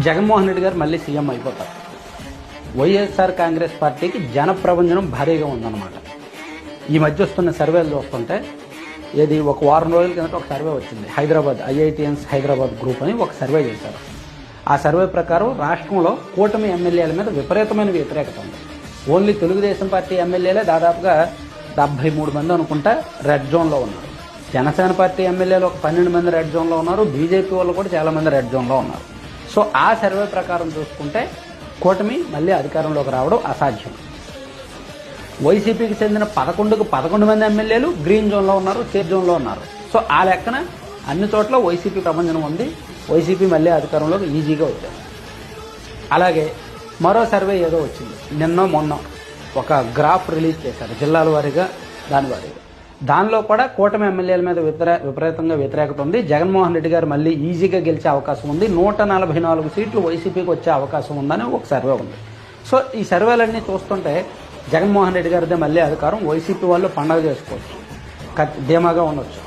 జగన్మోహన్ రెడ్డి గారు మళ్ళీ సీఎం అయిపోతారు. వైఎస్ఆర్ కాంగ్రెస్ పార్టీకి జన ప్రభంజనం భారీగా ఉందన్నమాట. ఈ మధ్య వస్తున్న సర్వేలు చూస్తుంటే ఇది ఒక వారం రోజుల కిందట ఒక సర్వే వచ్చింది. హైదరాబాద్ ఐఐటిఎన్స్ హైదరాబాద్ గ్రూప్ అని ఒక సర్వే చేశారు. ఆ సర్వే ప్రకారం రాష్ట్రంలో కూటమి ఎమ్మెల్యేల మీద విపరీతమైన వ్యతిరేకత ఉంది. ఓన్లీ తెలుగుదేశం పార్టీ ఎమ్మెల్యేలే దాదాపుగా 73 మంది అనుకుంటా రెడ్ జోన్లో ఉన్నారు. జనసేన పార్టీ ఎమ్మెల్యేలు ఒక 12 మంది రెడ్ జోన్లో ఉన్నారు. బీజేపీ వాళ్ళు కూడా చాలా మంది రెడ్ జోన్లో ఉన్నారు. సో ఆ సర్వే ప్రకారం చూసుకుంటే కూటమి మళ్ళీ అధికారంలోకి రావడం అసాధ్యం. వైసీపీకి చెందిన 11 మంది ఎమ్మెల్యేలు గ్రీన్ జోన్లో ఉన్నారు, సేఫ్ జోన్లో ఉన్నారు. సో ఆ లెక్కన అన్ని చోట్ల వైసీపీ ప్రభంజనం ఉంది. వైసీపీ మళ్ళీ అధికారంలోకి ఈజీగా వచ్చారు. అలాగే మరో సర్వే ఏదో వచ్చింది నిన్న మొన్న, ఒక గ్రాఫ్ రిలీజ్ చేశారు జిల్లాల వారీగా, దాని వారీగా. దానిలో కూడా కూటమి ఎమ్మెల్యేల మీద విపరీతంగా వ్యతిరేకత ఉంది. జగన్మోహన్ రెడ్డి గారు మళ్ళీ ఈజీగా గెలిచే అవకాశం ఉంది. 144 సీట్లు వైసీపీకి వచ్చే అవకాశం ఉందని ఒక సర్వే ఉంది. సో ఈ సర్వేలన్నీ చూస్తుంటే జగన్మోహన్ రెడ్డి గారిదే మళ్ళీ అధికారం. వైసీపీ వాళ్ళు పండగ చేసుకోవచ్చు, ధీమాగా ఉండొచ్చు.